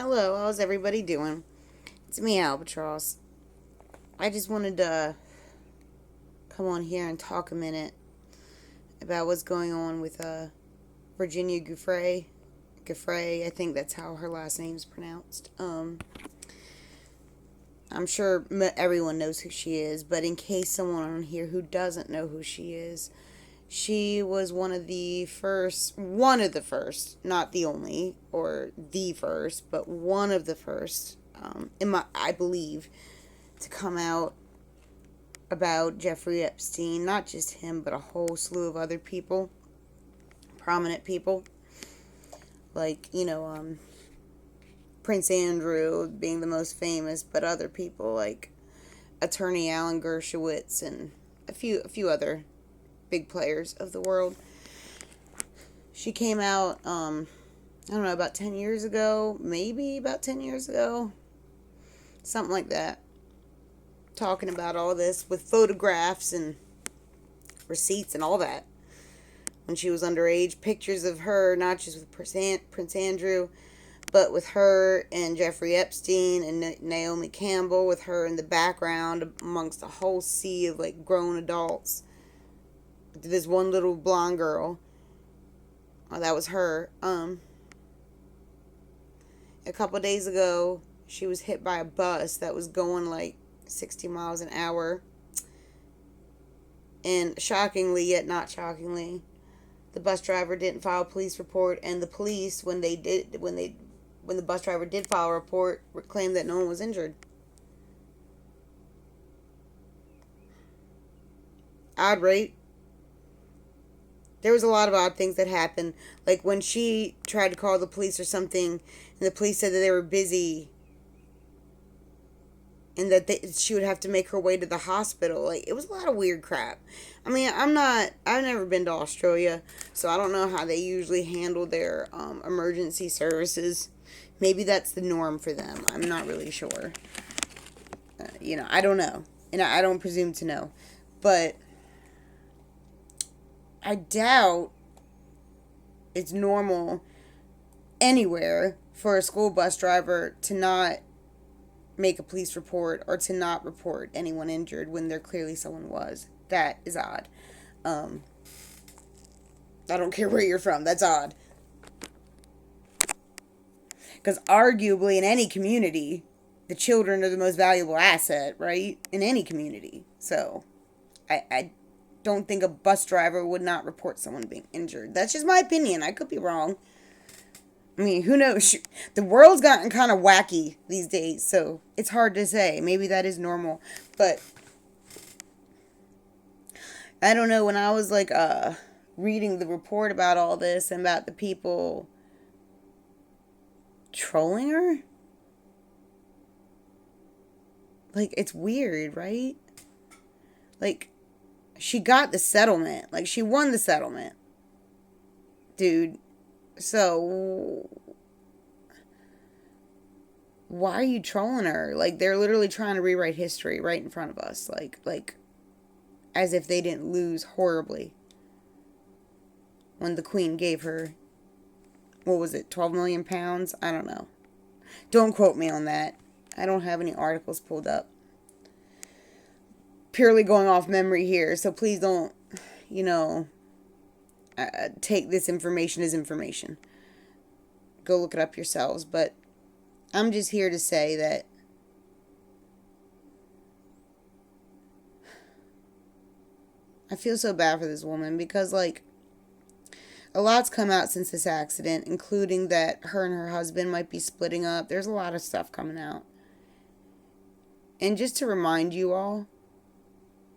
Hello, how's everybody doing? It's me, Albatross. I just wanted to come on here and talk a minute about what's going on with Virginia Giuffre. Giuffre, I think that's how her last name's pronounced. I'm sure everyone knows who she is, but in case someone on here who doesn't know who she was one of the first, not the only or the first, but one of the first, I believe, to come out about Jeffrey Epstein. Not just him, but a whole slew of other people, prominent people, like Prince Andrew being the most famous, but other people like Attorney Alan Dershowitz and a few other big players of the world. She came out, I don't know, about 10 years ago, maybe about 10 years ago, something like that, talking about all this with photographs and receipts and all that. When she was underage, pictures of her, not just with Prince Andrew, but with her and Jeffrey Epstein and Naomi Campbell, with her in the background amongst a whole sea of like grown adults. This one little blonde girl, that was her. A couple days ago, she was hit by a bus that was going like 60 miles an hour. And shockingly, yet not shockingly, the bus driver didn't file a police report, and the police, when the bus driver did file a report, claimed that no one was injured. Odd, right? There was a lot of odd things that happened. Like when she tried to call the police or something, and the police said that they were busy, and that she would have to make her way to the hospital. Like, it was a lot of weird crap. I mean, I've never been to Australia, so I don't know how they usually handle their emergency services. Maybe that's the norm for them. I'm not really sure. I don't know. And I don't presume to know. But I doubt it's normal anywhere for a school bus driver to not make a police report or to not report anyone injured when there clearly someone was. That is odd. I don't care where you're from. That's odd. Because arguably in any community, the children are the most valuable asset, right? In any community. So, I don't think a bus driver would not report someone being injured. That's just my opinion. I could be wrong. I mean, who knows? The world's gotten kind of wacky these days, so it's hard to say. Maybe that is normal. But I don't know. When I was like reading the report about all this and about the people trolling her, like, it's weird, right? Like, she got the settlement. Like, she won the settlement. Dude. So, why are you trolling her? Like, they're literally trying to rewrite history right in front of us. Like, as if they didn't lose horribly when the Queen gave her, what was it, 12 million pounds? I don't know. Don't quote me on that. I don't have any articles pulled up. Purely going off memory here, so please don't, take this information as information. Go look it up yourselves, but I'm just here to say that I feel so bad for this woman because, like, a lot's come out since this accident, including that her and her husband might be splitting up. There's a lot of stuff coming out. And just to remind you all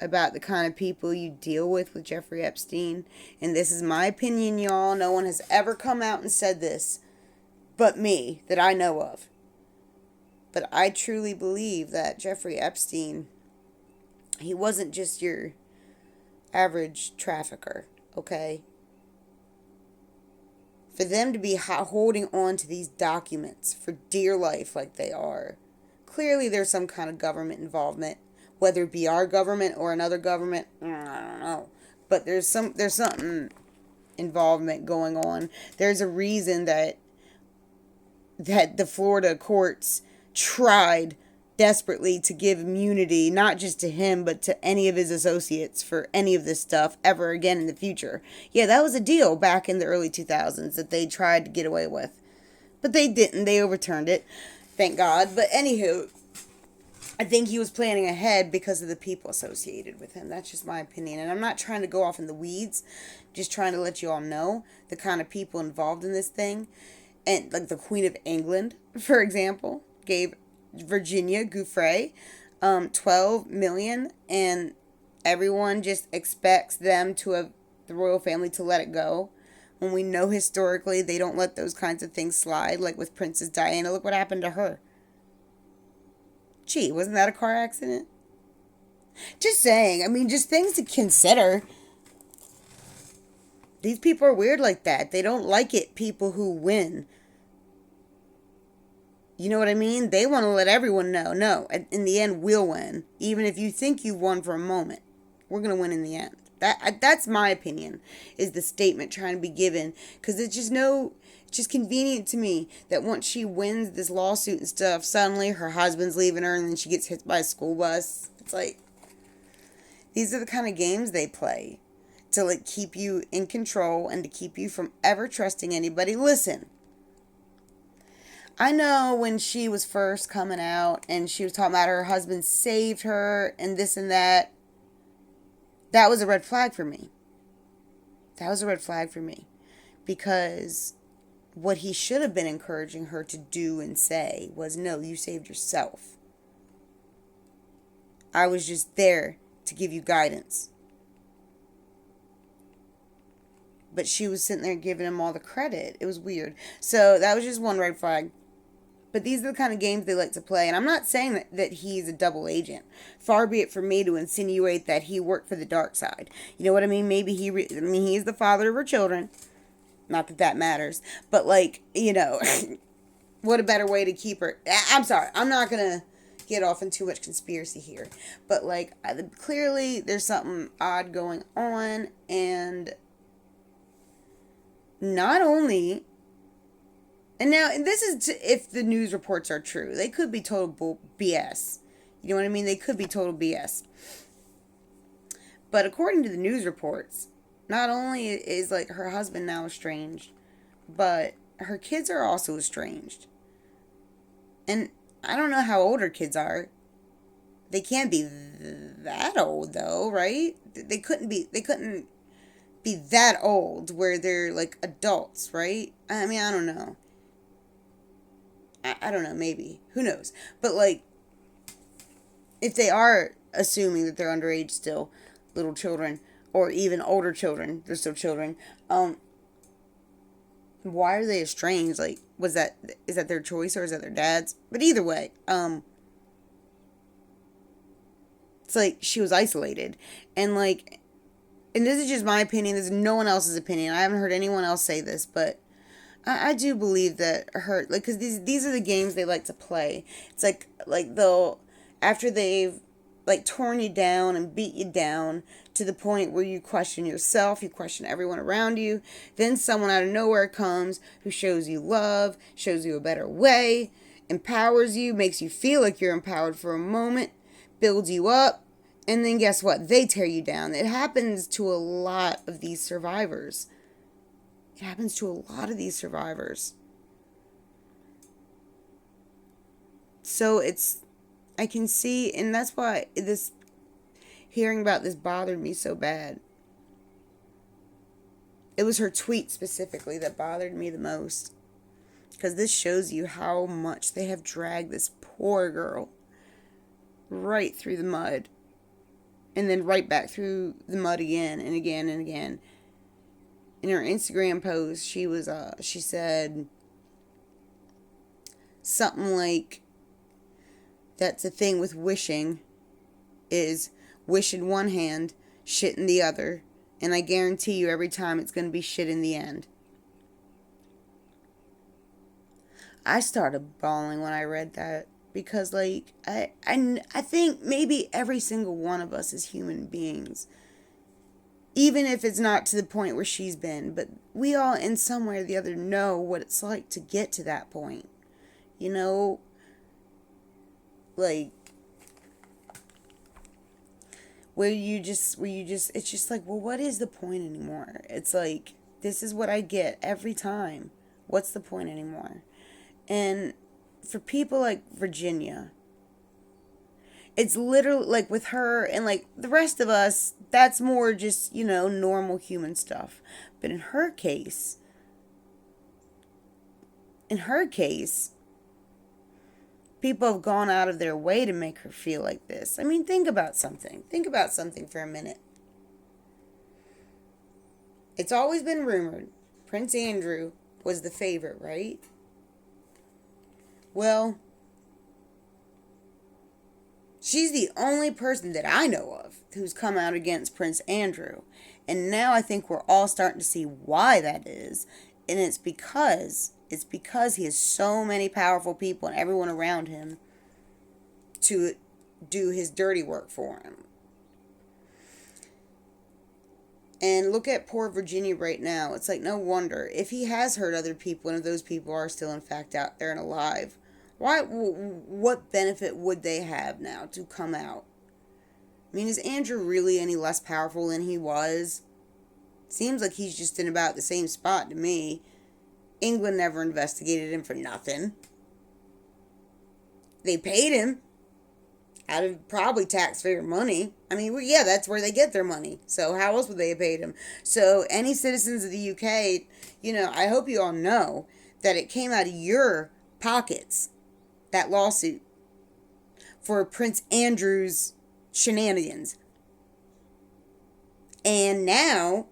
about the kind of people you deal with Jeffrey Epstein, and this is my opinion, y'all. No one has ever come out and said this but me, that I know of. But I truly believe that Jeffrey Epstein, he wasn't just your average trafficker, okay? For them to be holding on to these documents for dear life like they are, clearly there's some kind of government involvement, whether it be our government or another government, I don't know. But there's something involvement going on. There's a reason that that the Florida courts tried desperately to give immunity, not just to him, but to any of his associates for any of this stuff ever again in the future. Yeah, that was a deal back in the early 2000s that they tried to get away with. But they didn't. They overturned it. Thank God. But anywho, I think he was planning ahead because of the people associated with him. That's just my opinion. And I'm not trying to go off in the weeds. Just trying to let you all know the kind of people involved in this thing. And like the Queen of England, for example, gave Virginia Giuffre 12 million, and everyone just expects them to have the royal family to let it go. When we know historically they don't let those kinds of things slide, like with Princess Diana. Look what happened to her. Gee, wasn't that a car accident? Just saying. I mean, just things to consider. These people are weird like that. They don't like it, people who win. You know what I mean? They want to let everyone know. No, in the end, we'll win. Even if you think you won for a moment, we're going to win in the end. That's my opinion, is the statement trying to be given. Because it's just convenient to me that once she wins this lawsuit and stuff, suddenly her husband's leaving her and then she gets hit by a school bus. It's like, these are the kind of games they play to like keep you in control and to keep you from ever trusting anybody. Listen, I know when she was first coming out and she was talking about her husband saved her and this and that, that was a red flag for me. That was a red flag for me. Because what he should have been encouraging her to do and say was, no, you saved yourself. I was just there to give you guidance. But she was sitting there giving him all the credit. It was weird. So that was just one red flag. But these are the kind of games they like to play. And I'm not saying that he's a double agent. Far be it from me to insinuate that he worked for the dark side. You know what I mean? Maybe he's the father of her children. Not that matters. But like, you know, what a better way to keep her. I'm sorry. I'm not going to get off in too much conspiracy here. But like, clearly there's something odd going on. And not only... And now, and this is if the news reports are true. They could be total BS. You know what I mean? They could be total BS. But according to the news reports, not only is like her husband now estranged, but her kids are also estranged. And I don't know how old her kids are. They can't be that old though, right? They couldn't be that old where they're like adults, right? I mean, I don't know. I don't know, maybe. Who knows? But, like, if they are assuming that they're underage still, little children, or even older children, they're still children, why are they estranged? Like, is that their choice or is that their dad's? But either way, it's like she was isolated. And, like, and this is just my opinion, this is no one else's opinion. I haven't heard anyone else say this, but I do believe that her, like, because these are the games they like to play. It's like they'll, after they've, like, torn you down and beat you down to the point where you question yourself, you question everyone around you, then someone out of nowhere comes who shows you love, shows you a better way, empowers you, makes you feel like you're empowered for a moment, builds you up, and then guess what? They tear you down. It happens to a lot of these survivors. It happens to a lot of these survivors. So I can see, and that's why hearing about this bothered me so bad. It was her tweet specifically that bothered me the most. Because this shows you how much they have dragged this poor girl right through the mud. And then right back through the mud again and again and again. In her Instagram post, she said something like, that's the thing with wishing, is wish in one hand, shit in the other, and I guarantee you every time it's going to be shit in the end. I started bawling when I read that, because like, I think maybe every single one of us as human beings, even if it's not to the point where she's been, but we all in some way or the other know what it's like to get to that point. You know, like, it's just like, well, what is the point anymore? It's like, this is what I get every time. What's the point anymore? And for people like Virginia, it's literally like with her and like the rest of us, that's more just, normal human stuff. But in her case, people have gone out of their way to make her feel like this. I mean, think about something. Think about something for a minute. It's always been rumored Prince Andrew was the favorite, right? Well, she's the only person that I know of who's come out against Prince Andrew. And now I think we're all starting to see why that is. And it's because he has so many powerful people and everyone around him to do his dirty work for him. And look at poor Virginia right now. It's like, no wonder. If he has hurt other people and if those people are still in fact out there and alive, what benefit would they have now to come out? I mean, is Andrew really any less powerful than he was? Seems like he's just in about the same spot to me. England never investigated him for nothing. They paid him out of probably taxpayer money. I mean, well, yeah, that's where they get their money. So how else would they have paid him? So any citizens of the UK, I hope you all know that it came out of your pockets, that lawsuit, for Prince Andrew's shenanigans. And now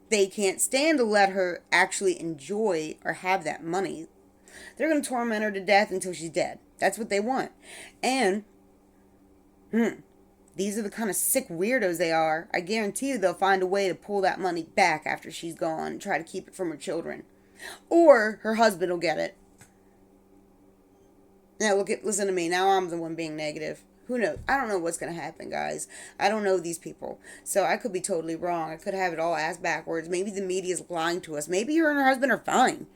they can't stand to let her actually enjoy or have that money. They're going to torment her to death until she's dead. That's what they want. And these are the kind of sick weirdos they are. I guarantee you they'll find a way to pull that money back after she's gone and try to keep it from her children. Or her husband will get it. Now listen to me. Now I'm the one being negative. Who knows? I don't know what's going to happen, guys. I don't know these people. So I could be totally wrong. I could have it all ass backwards. Maybe the media's lying to us. Maybe her and her husband are fine.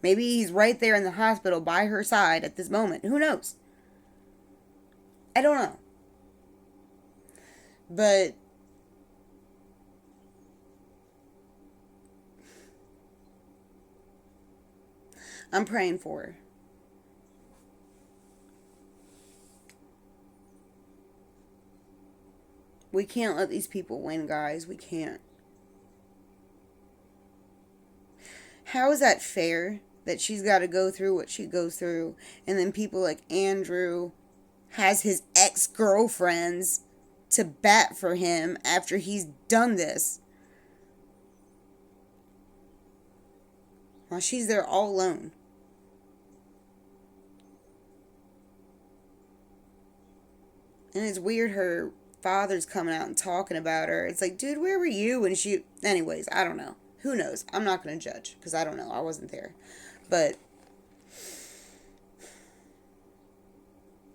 Maybe he's right there in the hospital by her side at this moment. Who knows? I don't know. But I'm praying for her. We can't let these people win, guys. We can't. How is that fair that she's got to go through what she goes through, and then people like Andrew has his ex-girlfriends to bat for him after he's done this, while she's there all alone? And it's weird her father's coming out and talking about her. It's like, dude, where were you when she... Anyways, I don't know. Who knows? I'm not going to judge because I don't know. I wasn't there. But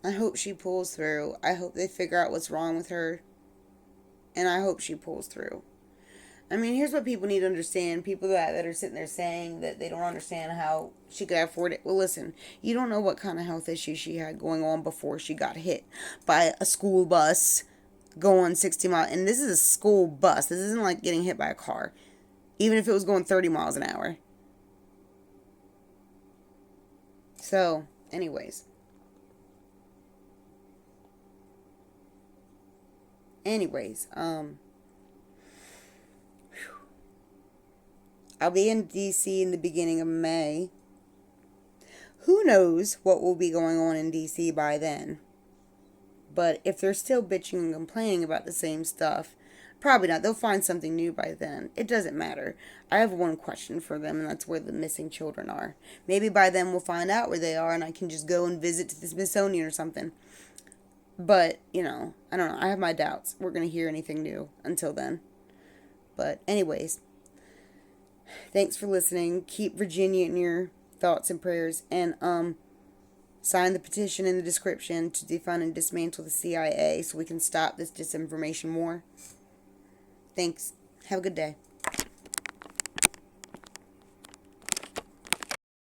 I hope she pulls through. I hope they figure out what's wrong with her. And I hope she pulls through. I mean, here's what people need to understand. People that are sitting there saying that they don't understand how she could afford it. Well, listen, you don't know what kind of health issues she had going on before she got hit by a school bus going 60 miles. And this is a school bus. This isn't like getting hit by a car. Even if it was going 30 miles an hour. So, anyways. I'll be in DC in the beginning of May. Who knows what will be going on in DC by then? But if they're still bitching and complaining about the same stuff, probably not. They'll find something new by then. It doesn't matter. I have one question for them, and that's where the missing children are. Maybe by then we'll find out where they are, and I can just go and visit to the Smithsonian or something. But, I don't know. I have my doubts. We're going to hear anything new until then. But anyways, thanks for listening. Keep Virginia in your thoughts and prayers. And sign the petition in the description to defund and dismantle the CIA so we can stop this disinformation war. Thanks. Have a good day.